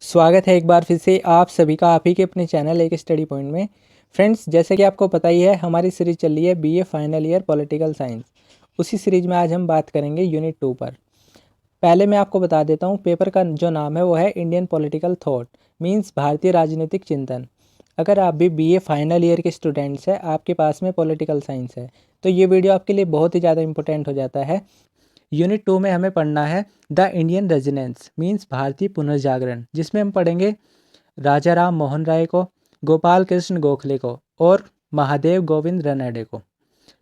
स्वागत है एक बार फिर से आप सभी का आप ही के अपने चैनल एक स्टडी पॉइंट में। फ्रेंड्स, जैसे कि आपको पता ही है, हमारी सीरीज चल रही है BA final year political science. उसी सीरीज में आज हम बात करेंगे यूनिट 2 पर। पहले मैं आपको बता देता हूँ, पेपर का जो नाम है वो है इंडियन पॉलिटिकल थॉट, मीन्स भारतीय राजनीतिक चिंतन। अगर आप भी बीए फाइनल ईयर के स्टूडेंट्स हैं, आपके पास में पॉलिटिकल साइंस है, तो ये वीडियो आपके लिए बहुत ही ज़्यादा इंपॉर्टेंट हो जाता है। यूनिट 2 में हमें पढ़ना है द इंडियन रेजिडेंस, मीन्स भारतीय पुनर्जागरण, जिसमें हम पढ़ेंगे राजा राम मोहन राय को, गोपाल कृष्ण गोखले को और महादेव गोविंद रनड़े को।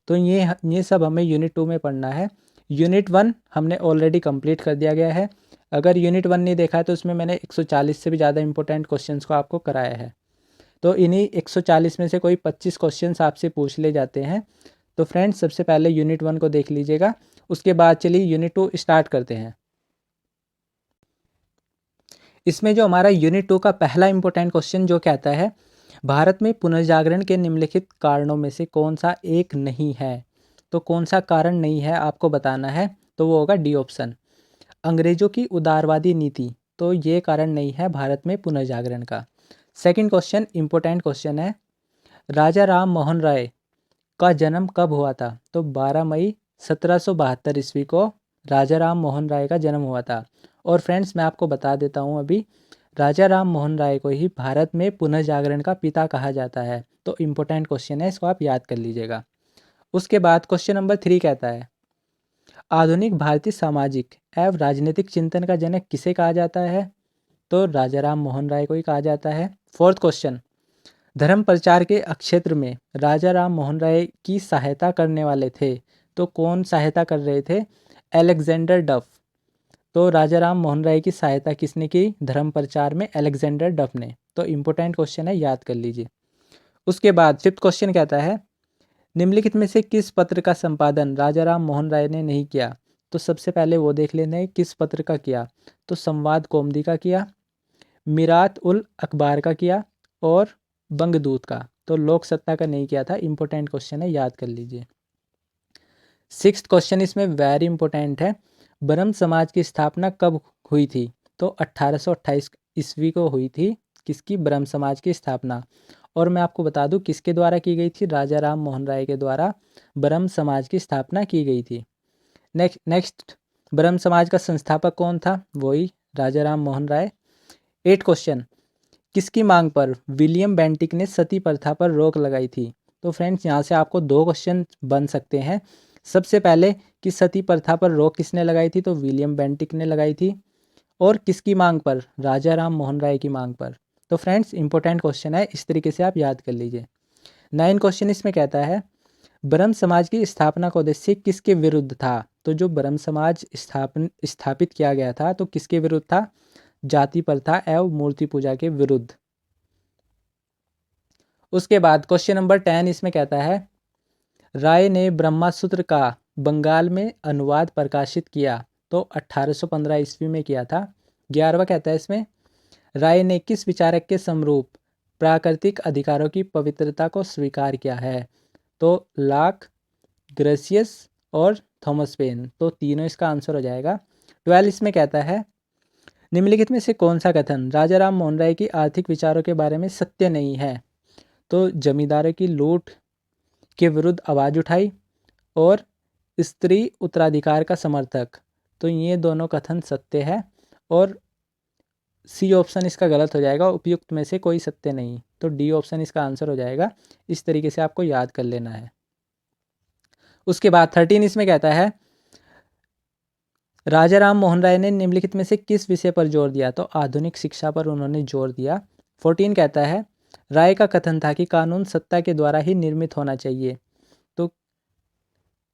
तो ये सब हमें यूनिट 2 में पढ़ना है। यूनिट 1 हमने ऑलरेडी कंप्लीट कर दिया गया है। अगर यूनिट 1 नहीं देखा है तो उसमें मैंने 140 से भी ज़्यादा इंपॉर्टेंट क्वेश्चंस को आपको कराया है। तो इन्हीं 140 में से कोई 25 क्वेश्चंस आपसे पूछ ले जाते हैं। तो फ्रेंड्स, सबसे पहले यूनिट 1 को देख लीजिएगा, उसके बाद चलिए यूनिट 2 स्टार्ट करते हैं। इसमें जो हमारा यूनिट 2 का पहला इंपॉर्टेंट क्वेश्चन जो कहता है, भारत में पुनर्जागरण के निम्नलिखित कारणों में से कौन सा एक नहीं है। तो कौन सा कारण नहीं है आपको बताना है, तो वो होगा डी ऑप्शन, अंग्रेजों की उदारवादी नीति। तो ये कारण नहीं है भारत में पुनर्जागरण का। सेकंड क्वेश्चन इंपॉर्टेंट क्वेश्चन है, राजा राम मोहन राय का जन्म कब हुआ था। तो 12 मई 1772 ईस्वी को राजा राम मोहन राय का जन्म हुआ था। और फ्रेंड्स, मैं आपको बता देता हूँ अभी, राजा राम मोहन राय को ही भारत में पुनर्जागरण का पिता कहा जाता है। तो इम्पोर्टेंट क्वेश्चन है, इसको आप याद कर लीजिएगा। उसके बाद क्वेश्चन नंबर 3 कहता है, आधुनिक भारतीय सामाजिक एवं राजनीतिक चिंतन का जनक किसे कहा जाता है। तो राजा राम मोहन राय को ही कहा जाता है। फोर्थ क्वेश्चन, धर्म प्रचार के क्षेत्र में राजा राम मोहन राय की सहायता करने वाले थे। तो कौन सहायता कर रहे थे, अलेक्जेंडर डफ। तो राजा राम मोहन राय की सहायता किसने की धर्म प्रचार में, अलेक्जेंडर डफ ने। तो इम्पोर्टेंट क्वेश्चन है, याद कर लीजिए। उसके बाद फिफ्थ क्वेश्चन कहता है, निम्नलिखित में से किस पत्र का संपादन राजा राम मोहन राय ने नहीं किया। तो सबसे पहले वो देख लेना है किस पत्र का किया। तो संवाद कौमुदी का किया, मिरात उल अखबार का किया और बंगदूत का। तो लोक सत्ता का नहीं किया था। इंपॉर्टेंट क्वेश्चन है, याद कर लीजिए। सिक्स्थ क्वेश्चन इसमें वेरी इंपॉर्टेंट है, ब्रह्म समाज की स्थापना कब हुई थी। तो 1828 ईस्वी को हुई थी किसकी, ब्रह्म समाज की स्थापना। और मैं आपको बता दूं किसके द्वारा की गई थी, राजा राम मोहन राय के द्वारा ब्रह्म समाज की स्थापना की गई थी। नेक्स्ट, ब्रह्म समाज का संस्थापक कौन था, वही राजा राम मोहन राय। 8 क्वेश्चन, किसकी मांग पर विलियम बेंटिक ने सती प्रथा पर रोक लगाई थी। तो फ्रेंड्स, यहाँ से आपको 2 क्वेश्चन बन सकते हैं। सबसे पहले कि सती प्रथा पर रोक किसने लगाई थी, तो विलियम बेंटिक ने लगाई थी। और किसकी मांग पर, राजा राम मोहन राय की मांग पर। तो फ्रेंड्स, इंपॉर्टेंट क्वेश्चन है, इस तरीके से आप याद कर लीजिए। 9 क्वेश्चन इसमें कहता है, ब्रह्म समाज की स्थापना का उद्देश्य किसके विरुद्ध था। तो जो ब्रह्म समाज स्थापित किया गया था, तो किसके विरुद्ध था, जाति प्रथा एवं मूर्ति पूजा के विरुद्ध। उसके बाद क्वेश्चन नंबर 10 इसमें कहता है, राय ने ब्रह्मसूत्र का बंगाल में अनुवाद प्रकाशित किया। तो 1815 ईस्वी में किया था। 11वां कहता है इसमें, राय ने किस विचारक के समरूप प्राकृतिक अधिकारों की पवित्रता को स्वीकार किया है। तो लाक, ग्रेसियस और थॉमस पेन। तो तीनों इसका आंसर हो जाएगा। 12 इसमें कहता है, निम्नलिखित में से कौन सा कथन राजा राम मोहन राय की आर्थिक विचारों के बारे में सत्य नहीं है। तो जमींदारों की लूट के विरुद्ध आवाज़ उठाई और स्त्री उत्तराधिकार का समर्थक। तो ये दोनों कथन सत्य है और सी ऑप्शन इसका गलत हो जाएगा, उपयुक्त में से कोई सत्य नहीं। तो डी ऑप्शन इसका आंसर हो जाएगा। इस तरीके से आपको याद कर लेना है। उसके बाद 13 इसमें कहता है, राजा राम मोहन राय ने निम्नलिखित में से किस विषय पर जोर दिया। तो आधुनिक शिक्षा पर उन्होंने जोर दिया। 14 कहता है, राय का कथन था कि कानून सत्ता के द्वारा ही निर्मित होना चाहिए। तो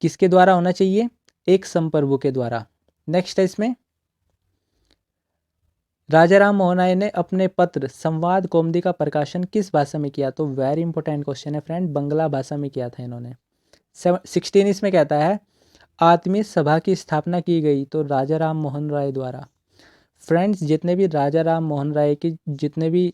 किसके द्वारा होना चाहिए, एक संप्रभु के द्वारा। नेक्स्ट है इसमें, राजा राम मोहन राय ने अपने पत्र संवाद कौमुदी का प्रकाशन किस भाषा में किया। तो वेरी इंपॉर्टेंट क्वेश्चन है फ्रेंड, बंगला भाषा में किया था इन्होंने। 16 इसमें कहता है, आत्मीय सभा की स्थापना की गई। तो राजा राम मोहन राय द्वारा। फ्रेंड्स, जितने भी राजा राम मोहन राय की जितने भी,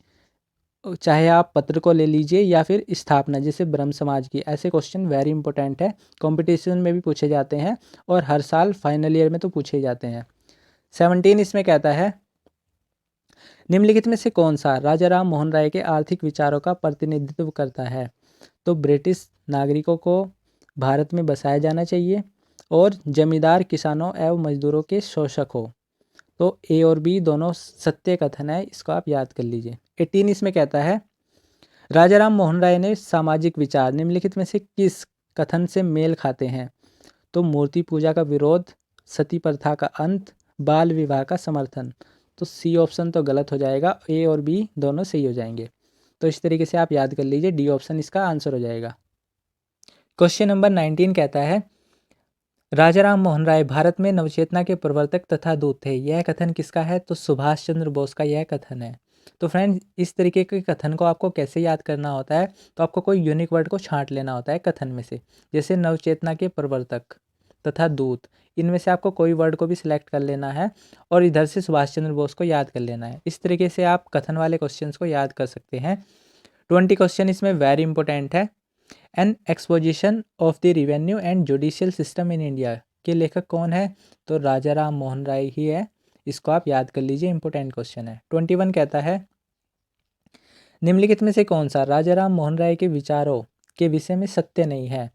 चाहे आप पत्र को ले लीजिए या फिर स्थापना जैसे ब्रह्म समाज की, ऐसे क्वेश्चन वेरी इंपॉर्टेंट है, कंपटीशन में भी पूछे जाते हैं और हर साल फाइनल ईयर में तो पूछे जाते हैं। 17 इसमें कहता है, निम्नलिखित में से कौन सा राजा राम मोहन राय के आर्थिक विचारों का प्रतिनिधित्व करता है? तो ब्रिटिश नागरिकों को भारत में बसाया जाना चाहिए और जमींदार किसानों एवं मजदूरों के शोषक हो। तो ए और बी दोनों सत्य कथन है, इसको आप याद कर लीजिए। 18 इसमें कहता है राजा राम मोहन राय ने सामाजिक विचार निम्नलिखित में से किस कथन से मेल खाते हैं? तो मूर्ति पूजा का विरोध, सती प्रथा का अंत, बाल विवाह का समर्थन। तो सी ऑप्शन तो गलत हो जाएगा, ए और बी दोनों सही हो जाएंगे। तो इस तरीके से आप याद कर लीजिए, डी ऑप्शन इसका आंसर हो जाएगा। क्वेश्चन नंबर 19 कहता है राजा राम मोहन राय भारत में नवचेतना के प्रवर्तक तथा दूत थे। यह कथन किसका है? तो सुभाष चंद्र बोस का यह कथन है। तो फ्रेंड्स, इस तरीके के कथन को आपको कैसे याद करना होता है? तो आपको कोई यूनिक वर्ड को छांट लेना होता है कथन में से, जैसे नवचेतना के प्रवर्तक तथा दूत, इनमें से आपको कोई वर्ड को भी सिलेक्ट कर लेना है और इधर से सुभाष चंद्र बोस को याद कर लेना है। इस तरीके से आप कथन वाले क्वेश्चंस को याद कर सकते हैं। 20 क्वेश्चन इसमें वेरी इंपॉर्टेंट है। An exposition of the revenue and judicial system in India के लेखक कौन है? तो राजा राम मोहन राय ही है। इसको आप याद कर लीजिए, इंपॉर्टेंट क्वेश्चन है। 21 कहता है निम्नलिखित में से कौन सा राजा राम मोहन राय के विचारों के विषय में सत्य नहीं है?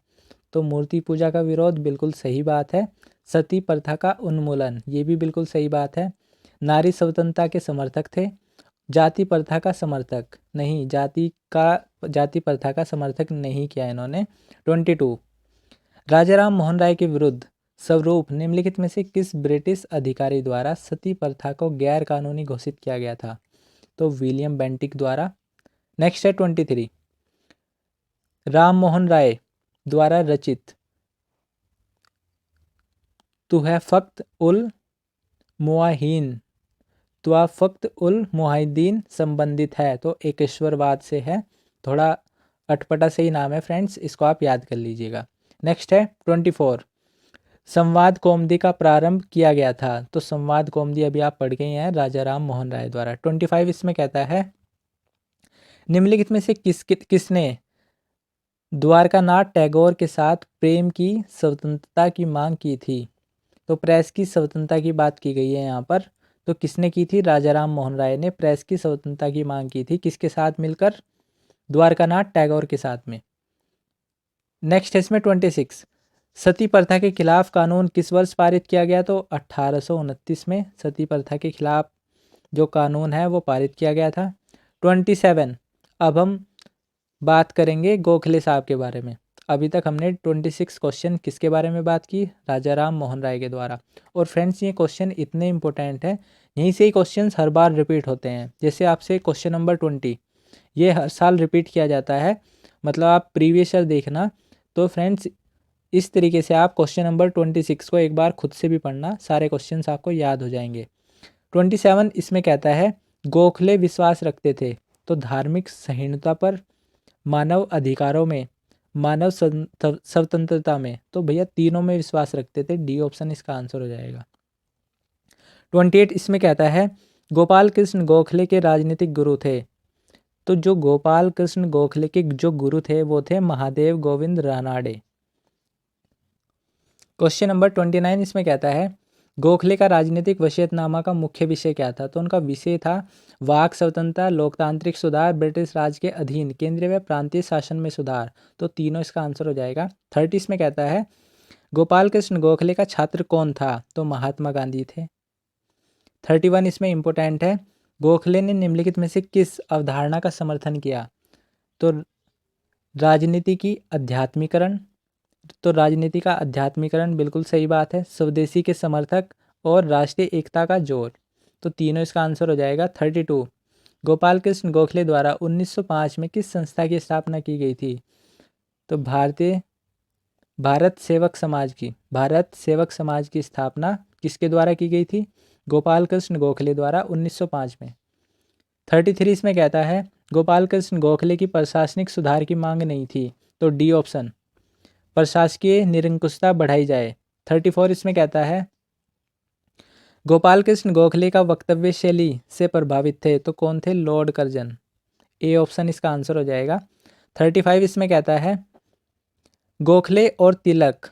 तो मूर्ति पूजा का विरोध, बिल्कुल सही बात है। सती प्रथा का उन्मूलन, ये भी बिल्कुल सही बात है। नारी स्वतंत्रता के समर्थक थे। जाति प्रथा का समर्थक नहीं, जाति प्रथा का समर्थक नहीं किया इन्होंने। 22 राजा राम मोहन राय के विरुद्ध स्वरूप निम्नलिखित में से किस ब्रिटिश अधिकारी द्वारा सती प्रथा को गैर कानूनी घोषित किया गया था? तो विलियम बेंटिक द्वारा। नेक्स्ट है 23 राम मोहन राय द्वारा रचित तुहफत उल मुआहिन तुआफत उल मुआहिदीन संबंधित है। तो एकेश्वरवाद से है, थोड़ा अटपटा सही नाम है फ्रेंड्स, इसको आप याद कर लीजिएगा। नेक्स्ट है 24 संवाद कौमुदी का प्रारंभ किया गया था। तो संवाद कौमुदी अभी आप पढ़ गए हैं, राजा राम मोहन राय द्वारा। 25 इसमें कहता है निम्नलिखित में से किसने द्वारकानाथ टैगोर के साथ प्रेम की स्वतंत्रता की मांग की थी? तो प्रेस की स्वतंत्रता की बात की गई है यहाँ पर। तो किसने की थी? राजा राम मोहन राय ने प्रेस की स्वतंत्रता की मांग की थी। किसके साथ मिलकर? द्वारकानाथ टैगोर के साथ में। नेक्स्ट है इसमें 26 सती प्रथा के खिलाफ कानून किस वर्ष पारित किया गया? तो 1829 में सती प्रथा के खिलाफ जो कानून है वो पारित किया गया था। 27 अब हम बात करेंगे गोखले साहब के बारे में। अभी तक हमने 26 क्वेश्चन किसके बारे में बात की? राजा राम मोहन राय के द्वारा। और फ्रेंड्स, ये क्वेश्चन इतने इंपॉर्टेंट है, यहीं से ही क्वेश्चन हर बार रिपीट होते हैं। जैसे आपसे क्वेश्चन नंबर 20 ये हर साल रिपीट किया जाता है, मतलब आप प्रीवियस ईयर देखना। तो फ्रेंड्स, इस तरीके से आप क्वेश्चन नंबर 26 को एक बार खुद से भी पढ़ना, सारे क्वेश्चन आपको याद हो जाएंगे। 27 इसमें कहता है गोखले विश्वास रखते थे तो धार्मिक सहिष्णुता पर, मानव अधिकारों में, मानव स्वतंत्रता में। तो भैया तीनों में विश्वास रखते थे, डी ऑप्शन इसका आंसर हो जाएगा। 28 इसमें कहता है गोपाल कृष्ण गोखले के राजनीतिक गुरु थे। तो जो गोपाल कृष्ण गोखले के जो गुरु थे वो थे महादेव गोविंद रानाडे। क्वेश्चन नंबर 29 इसमें कहता है गोखले का राजनीतिक वसीयतनामा का मुख्य विषय क्या था? तो उनका विषय था वाक स्वतंत्रता, लोकतांत्रिक सुधार, ब्रिटिश राज के अधीन केंद्रीय व प्रांतीय शासन में सुधार। तो तीनों इसका आंसर हो जाएगा। 30 में कहता है गोपाल कृष्ण गोखले का छात्र कौन था? तो महात्मा गांधी थे। 31 इसमें इंपॉर्टेंट है गोखले ने निम्नलिखित में से किस अवधारणा का समर्थन किया? तो राजनीति की अध्यात्मीकरण। तो राजनीति का अध्यात्मीकरण बिल्कुल सही बात है। स्वदेशी के समर्थक और राष्ट्रीय एकता का जोर। तो तीनों इसका आंसर हो जाएगा। 32 गोपाल कृष्ण गोखले द्वारा 1905 में किस संस्था की स्थापना की गई थी? तो भारत सेवक समाज की स्थापना किसके द्वारा की गई थी? गोपाल कृष्ण गोखले द्वारा 1905 में। 33 इसमें कहता है गोपाल कृष्ण गोखले की प्रशासनिक सुधार की मांग नहीं थी। तो डी ऑप्शन प्रशासकीय निरंकुशता बढ़ाई जाए। 34 इसमें कहता है गोपाल कृष्ण गोखले का वक्तव्य शैली से प्रभावित थे। तो कौन थे? Lord Curzon. ए ऑप्शन इसका आंसर हो जाएगा। 35 इसमें कहता है गोखले और तिलक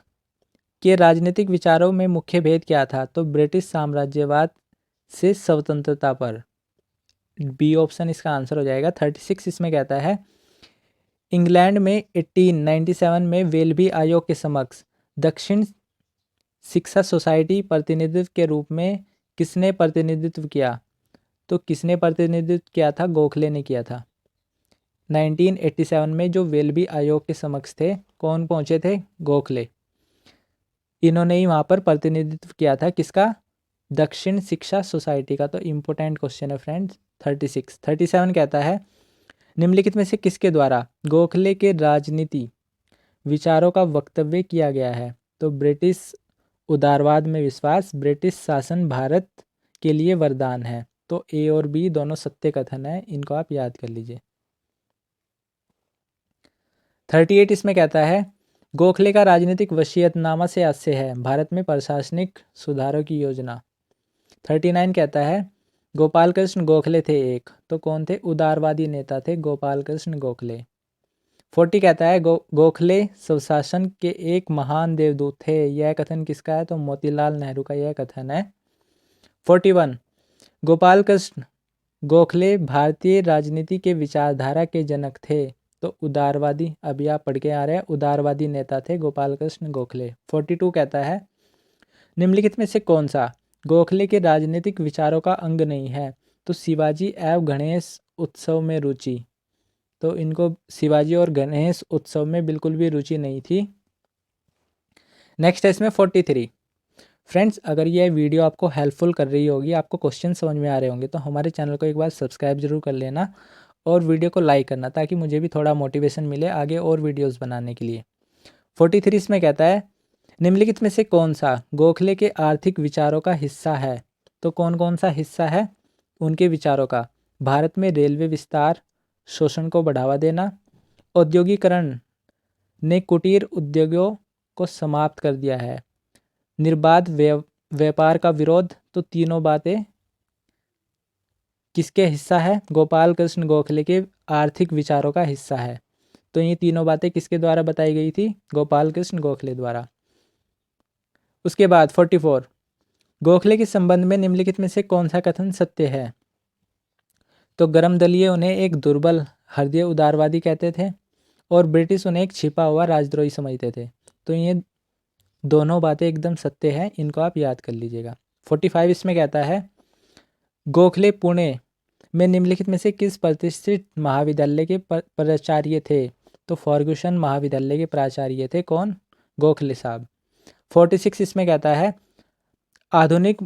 के राजनीतिक विचारों में मुख्य भेद क्या था? तो ब्रिटिश साम्राज्यवाद से स्वतंत्रता पर। बी ऑप्शन इसका आंसर हो जाएगा। 36 इसमें कहता है इंग्लैंड में 1897 में वेलबी आयोग के समक्ष दक्षिण शिक्षा सोसाइटी प्रतिनिधित्व के रूप में किसने प्रतिनिधित्व किया? तो किसने प्रतिनिधित्व किया था? गोखले ने किया था। 1987 में जो वेलबी आयोग के समक्ष थे, कौन पहुंचे थे? गोखले। इन्होंने ही वहाँ पर प्रतिनिधित्व किया था किसका? दक्षिण शिक्षा सोसाइटी का। तो इम्पोर्टेंट क्वेश्चन है फ्रेंड्स। 36 37 कहता है निम्नलिखित में से किसके द्वारा गोखले के राजनीति विचारों का वक्तव्य किया गया है? तो ब्रिटिश उदारवाद में विश्वास, ब्रिटिश शासन भारत के लिए वरदान है। तो ए और बी दोनों सत्य कथन है, इनको आप याद कर लीजिए। 38 इसमें कहता है गोखले का राजनीतिक वसीयतनामा से आशय है भारत में प्रशासनिक सुधारों की योजना। 39 कहता है गोपाल कृष्ण गोखले थे एक। तो कौन थे? उदारवादी नेता थे गोपाल कृष्ण गोखले। 40 कहता है गोखले स्वशासन के एक महान देवदूत थे। यह कथन किसका है? तो मोतीलाल नेहरू का यह कथन है। 41 गोपाल कृष्ण गोखले भारतीय राजनीति के विचारधारा के जनक थे। तो उदारवादी, अभी आप पढ़ के आ रहे हैं, उदारवादी नेता थे गोपाल कृष्ण गोखले। 42 कहता है निम्नलिखित में से कौन सा गोखले के राजनीतिक विचारों का अंग नहीं है? तो शिवाजी एवं गणेश उत्सव में रुचि। तो इनको शिवाजी और गणेश उत्सव में बिल्कुल भी रुचि नहीं थी। नेक्स्ट है इसमें 43। फ्रेंड्स, अगर यह वीडियो आपको हेल्पफुल कर रही होगी, आपको क्वेश्चन समझ में आ रहे होंगे, तो हमारे चैनल को एक बार सब्सक्राइब जरूर कर लेना और वीडियो को लाइक करना, ताकि मुझे भी थोड़ा मोटिवेशन मिले आगे और वीडियोस बनाने के लिए। 43 इसमें कहता है निम्नलिखित में से कौन सा गोखले के आर्थिक विचारों का हिस्सा है? तो कौन कौन सा हिस्सा है उनके विचारों का? भारत में रेलवे विस्तार, शोषण को बढ़ावा देना, औद्योगिकरण ने कुटीर उद्योगों को समाप्त कर दिया है, निर्बाध व्यापार का विरोध। तो तीनों बातें किसके हिस्सा है? गोपाल कृष्ण गोखले के आर्थिक विचारों का हिस्सा है। तो ये तीनों बातें किसके द्वारा बताई गई थी? गोपाल कृष्ण गोखले द्वारा। उसके बाद 44 गोखले के संबंध में निम्नलिखित में से कौन सा कथन सत्य है? तो गर्म दलीय उन्हें एक दुर्बल हृदय उदारवादी कहते थे और ब्रिटिश उन्हें एक छिपा हुआ राजद्रोही समझते थे। तो ये दोनों बातें एकदम सत्य हैं, इनको आप याद कर लीजिएगा। 45 इसमें कहता है गोखले पुणे में निम्नलिखित में से किस प्रतिष्ठित महाविद्यालय के प्राचार्य थे? तो फर्गुसन महाविद्यालय के प्राचार्य थे कौन? गोखले साहब। 46 इसमें कहता है आधुनिक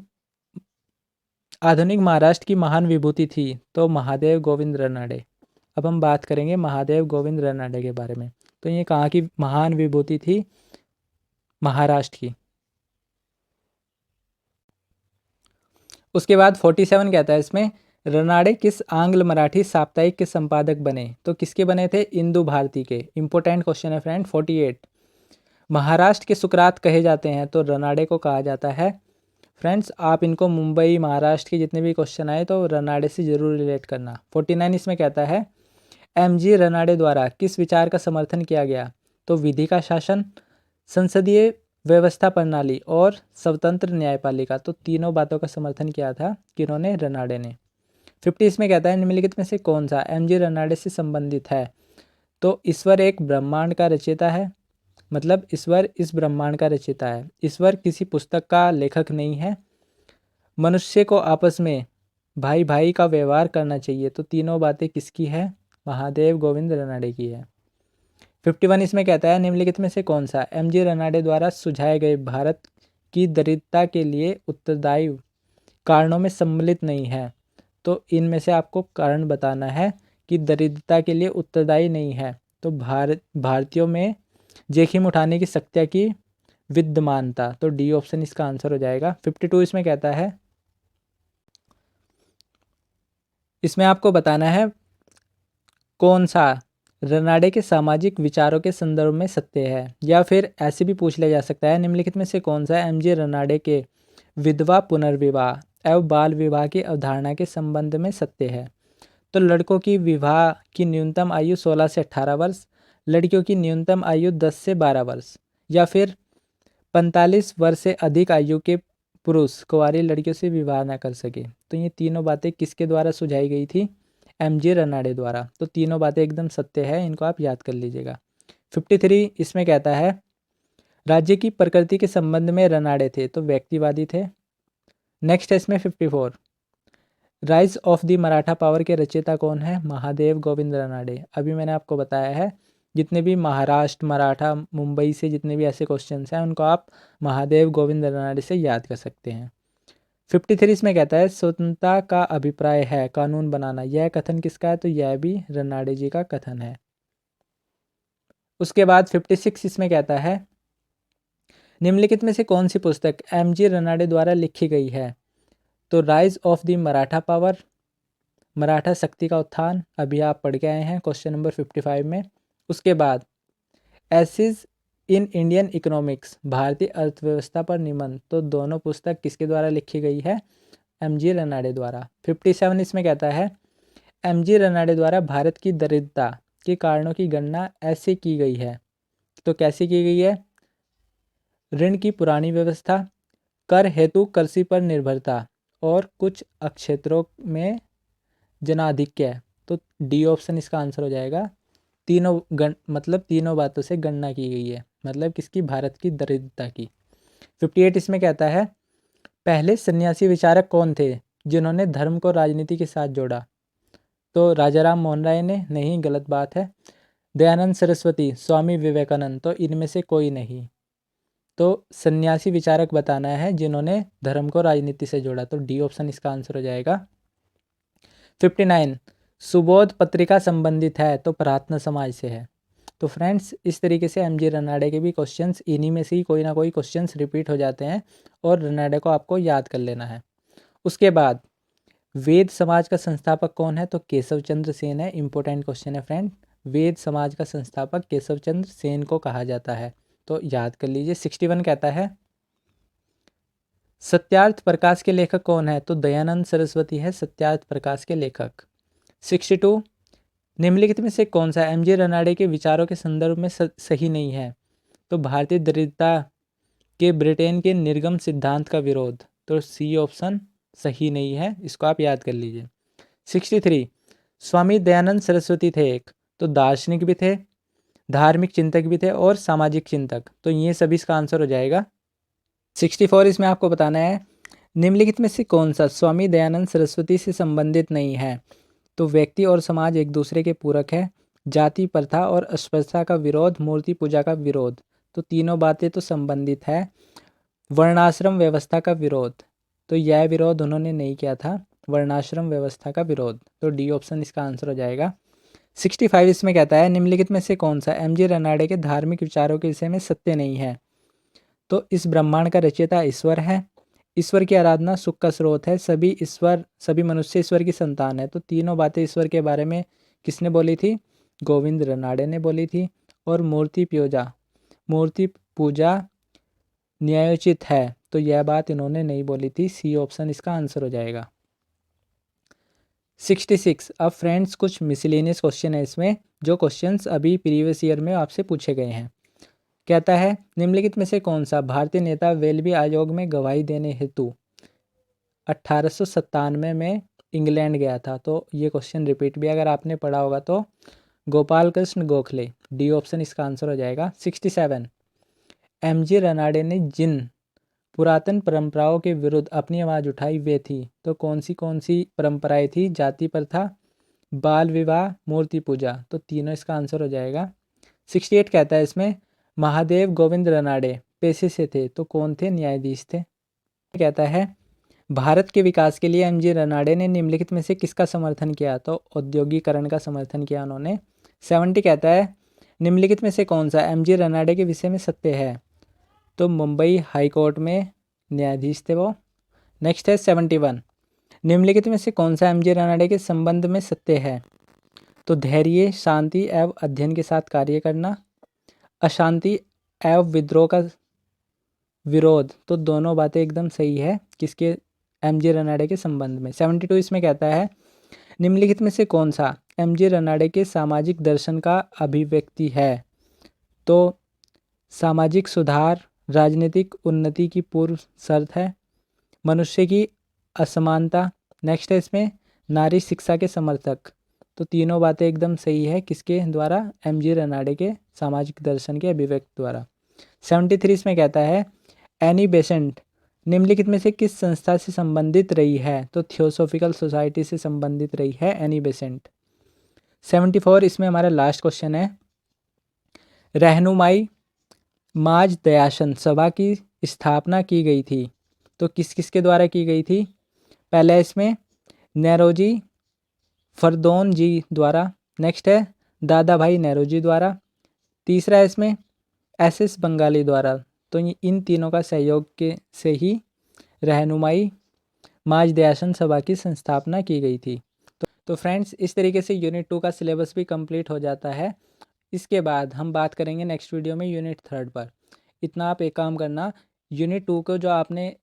महाराष्ट्र की महान विभूति थी। तो महादेव गोविंद रानडे। अब हम बात करेंगे महादेव गोविंद रानडे के बारे में। तो ये कहाँ की महान विभूति थी? महाराष्ट्र की। उसके बाद 47 कहता है इसमें रानडे किस आंग्ल मराठी साप्ताहिक के संपादक बने? तो किसके बने थे? इंदु भारती के। इंपॉर्टेंट क्वेश्चन है फ्रेंड। 48 महाराष्ट्र के सुकरात कहे जाते हैं, तो रानडे को कहा जाता है। फ्रेंड्स, आप इनको मुंबई महाराष्ट्र के जितने भी क्वेश्चन आए तो रानडे से जरूर रिलेट करना। 49 इसमें कहता है एमजी रानडे द्वारा किस विचार का समर्थन किया गया? तो विधि का शासन, संसदीय व्यवस्था प्रणाली और स्वतंत्र न्यायपालिका। तो तीनों बातों का समर्थन किया था किन्होंने? रानडे ने। 50 इसमें कहता है निम्नलिखित में से कौन सा एमजी रानडे से संबंधित है? तो ईश्वर एक ब्रह्मांड का रचयिता है, मतलब ईश्वर इस ब्रह्मांड का रचयिता है। ईश्वर किसी पुस्तक का लेखक नहीं है। मनुष्य को आपस में भाई भाई का व्यवहार करना चाहिए। तो तीनों बातें किसकी है? महादेव गोविंद रानडे की है। 51 इसमें कहता है निम्नलिखित में से कौन सा एमजी रानडे द्वारा सुझाए गए भारत की दरिद्रता के लिए उत्तरदायी कारणों में सम्मिलित नहीं है? तो इनमें से आपको कारण बताना है कि दरिद्रता के लिए उत्तरदायी नहीं है। तो भारतीयों में जोखिम उठाने की शक्ति की विद्यमानता। तो डी ऑप्शन इसका आंसर हो जाएगा। 52 इसमें कहता है इसमें आपको बताना है कौन सा रानडे के सामाजिक विचारों के संदर्भ में सत्य है, या फिर ऐसे भी पूछ लिया जा सकता है निम्नलिखित में से कौन सा एमजी रानडे के विधवा पुनर्विवाह एवं बाल विवाह की अवधारणा के संबंध में सत्य है? तो लड़कों की विवाह की न्यूनतम आयु 16 से 18 वर्ष, लड़कियों की न्यूनतम आयु 10 से 12 वर्ष, या फिर 45 वर्ष से अधिक आयु के पुरुष कुंवारी लड़कियों से विवाह न कर सके। तो ये तीनों बातें किसके द्वारा सुझाई गई थी? एमजी रनाडे द्वारा। तो तीनों बातें एकदम सत्य है, इनको आप याद कर लीजिएगा। 53 इसमें कहता है राज्य की प्रकृति के संबंध में रनाडे थे, तो व्यक्तिवादी थे। नेक्स्ट है इसमें 54 rise of the Maratha power के रचयिता कौन है? महादेव गोविंद रनाडे। अभी मैंने आपको बताया है जितने भी महाराष्ट्र, मराठा, मुंबई से जितने भी ऐसे क्वेश्चंस हैं उनको आप महादेव गोविंद रनाडे से याद कर सकते हैं। 53 इसमें कहता है स्वतंत्रता का अभिप्राय है कानून बनाना। यह कथन किसका है? तो यह भी रनाडे जी का कथन है। उसके बाद 56 इसमें कहता है निम्नलिखित में से कौन सी पुस्तक एमजी रनाडे द्वारा लिखी गई है? तो rise of the Maratha power, Maratha शक्ति का उत्थान, अभी आप पढ़ के आए हैं क्वेश्चन नंबर 55 में। उसके बाद एसिज इन इंडियन इकोनॉमिक्स, भारतीय अर्थव्यवस्था पर निबंध, तो दोनों पुस्तक किसके द्वारा लिखी गई है? एमजी रनाडे द्वारा। 57 इसमें कहता है एमजी रनाडे द्वारा भारत की दरिद्रता के कारणों की गणना ऐसे की गई है। तो कैसे की गई है? ऋण की पुरानी व्यवस्था, कर हेतु कृषि पर निर्भरता और कुछ क्षेत्रों में जनाधिक्य। तो डी ऑप्शन इसका आंसर हो जाएगा। तीनों बातों से गणना की गई है, मतलब किसकी? भारत की दरिद्रता की। 58 इसमें कहता है पहले सन्यासी विचारक कौन थे जिन्होंने धर्म को राजनीति के साथ जोड़ा? तो राजाराम मोहन राय ने? नहीं, गलत बात है। दयानंद सरस्वती, स्वामी विवेकानंद, तो इनमें से कोई नहीं। तो सन्यासी विचारक बताना है जिन्होंने धर्म को राजनीति से जोड़ा, तो डी ऑप्शन इसका आंसर हो जाएगा। 59 सुबोध पत्रिका संबंधित है, तो प्रार्थना समाज से है। तो फ्रेंड्स इस तरीके से एमजी रनाडे के भी क्वेश्चंस, इन्हीं में से ही कोई ना कोई क्वेश्चंस रिपीट हो जाते हैं और रनाडे को आपको याद कर लेना है। उसके बाद वेद समाज का संस्थापक कौन है? तो केशव चंद्र सेन है। इंपॉर्टेंट क्वेश्चन है फ्रेंड। वेद समाज का संस्थापक केशव चंद्र सेन को कहा जाता है, तो याद कर लीजिए। 61 कहता है सत्यार्थ प्रकाश के लेखक कौन है? तो दयानंद सरस्वती है सत्यार्थ प्रकाश के लेखक। 62 निम्नलिखित में से कौन सा एमजी रनाडे के विचारों के संदर्भ में सही नहीं है? तो भारतीय दरिद्रता के ब्रिटेन के निर्गम सिद्धांत का विरोध, तो सी ऑप्शन सही नहीं है, इसको आप याद कर लीजिए। 63 स्वामी दयानंद सरस्वती थे एक, तो दार्शनिक भी थे, धार्मिक चिंतक भी थे और सामाजिक चिंतक, तो ये सभी इसका आंसर हो जाएगा। 64 इसमें आपको बताना है निम्नलिखित में से कौन सा स्वामी दयानंद सरस्वती से संबंधित नहीं है? तो व्यक्ति और समाज एक दूसरे के पूरक है, जाति प्रथा और अस्पृश्यता का विरोध, मूर्ति पूजा का विरोध, तो तीनों बातें तो संबंधित है। वर्णाश्रम व्यवस्था का विरोध, तो यह विरोध उन्होंने नहीं किया था, वर्णाश्रम व्यवस्था का विरोध, तो डी ऑप्शन इसका आंसर हो जाएगा। 65 इसमें कहता है निम्नलिखित में से कौन सा एमजी रनाडे के धार्मिक विचारों के विषय में सत्य नहीं है? तो इस ब्रह्मांड का रचयिता ईश्वर है, ईश्वर की आराधना सुख का स्रोत है, सभी मनुष्य ईश्वर की संतान है, तो तीनों बातें ईश्वर के बारे में किसने बोली थी? गोविंद रनाडे ने बोली थी। और मूर्ति पूजा न्यायोचित है, तो यह बात इन्होंने नहीं बोली थी, सी ऑप्शन इसका आंसर हो जाएगा। 66 अब फ्रेंड्स कुछ मिसलेनियस क्वेश्चन है इसमें, जो क्वेश्चंस अभी प्रीवियस ईयर में आपसे पूछे गए हैं। कहता है निम्नलिखित में से कौन सा भारतीय नेता वेलबी आयोग में गवाही देने हेतु 1897 में इंग्लैंड गया था? तो ये क्वेश्चन रिपीट भी अगर आपने पढ़ा होगा तो गोपाल कृष्ण गोखले, डी ऑप्शन इसका आंसर हो जाएगा। 67 एमजी रनाडे ने जिन पुरातन परंपराओं के विरुद्ध अपनी आवाज़ उठाई वे थी, तो कौन सी परंपराएं थी? जाति प्रथा, बाल विवाह, मूर्ति पूजा, तो तीनों इसका आंसर हो जाएगा। 68 कहता है इसमें महादेव गोविंद रनाडे पेशे से थे, तो कौन थे? न्यायाधीश थे। कहता है भारत के विकास के लिए एमजी रनाडे ने निम्नलिखित में से किसका समर्थन किया? तो औद्योगिकरण का समर्थन किया उन्होंने। 70 कहता है निम्नलिखित में से कौन सा एमजी रनाडे के विषय में सत्य है? तो मुंबई हाई कोर्ट में न्यायाधीश थे वो। नेक्स्ट है 71 निम्नलिखित में से कौन सा एमजी रनाडे के संबंध में सत्य है? तो धैर्य, शांति एवं अध्ययन के साथ कार्य करना, अशांति एवं विद्रोह का विरोध, तो दोनों बातें एकदम सही है किसके? एमजी रनाडे के संबंध में। 72 इसमें कहता है निम्नलिखित में से कौन सा एमजी रनाडे के सामाजिक दर्शन का अभिव्यक्ति है? तो सामाजिक सुधार राजनीतिक उन्नति की पूर्व शर्त है, मनुष्य की असमानता नेक्स्ट है इसमें नारी शिक्षा के समर्थक, तो तीनों बातें एकदम सही है। किसके द्वारा? एम.जी. रनाडे के सामाजिक दर्शन के अभिव्यक्ति द्वारा। 73 इसमें कहता है एनी बेसेंट निम्नलिखित में से किस संस्था से संबंधित रही है? तो थियोसॉफिकल सोसाइटी से संबंधित रही है एनी बेसेंट। 74 इसमें हमारा लास्ट क्वेश्चन है रहनुमाई माज दयाशन सभा की स्थापना की गई थी, तो किस किस के द्वारा की गई थी? पहला इसमें नेरोजी फरदौन जी द्वारा, नेक्स्ट है दादा भाई नेरोजी द्वारा, तीसरा है इसमें एस बंगाली द्वारा। तो इन तीनों का सहयोग के से ही रहनुमाई माज दयाशन सभा की संस्थापना की गई थी। तो फ्रेंड्स, इस तरीके से यूनिट 2 का सिलेबस भी कंप्लीट हो जाता है। इसके बाद हम बात करेंगे नेक्स्ट वीडियो में यूनिट 3 पर। इतना आप एक काम करना, यूनिट 2 को जो आपने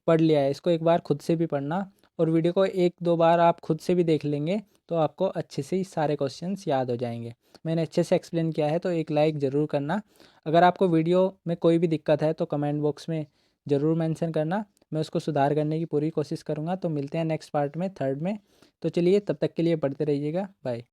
पढ़ लिया है इसको एक बार खुद से भी पढ़ना, और वीडियो को एक दो बार आप खुद से भी देख लेंगे तो आपको अच्छे से ही सारे क्वेश्चंस याद हो जाएंगे। मैंने अच्छे से एक्सप्लेन किया है, तो एक लाइक ज़रूर करना। अगर आपको वीडियो में कोई भी दिक्कत है तो कमेंट बॉक्स में ज़रूर मेंशन करना, मैं उसको सुधार करने की पूरी कोशिश करूँगा। तो मिलते हैं नेक्स्ट पार्ट में, 3rd में। तो चलिए, तब तक के लिए पढ़ते रहिएगा। बाय।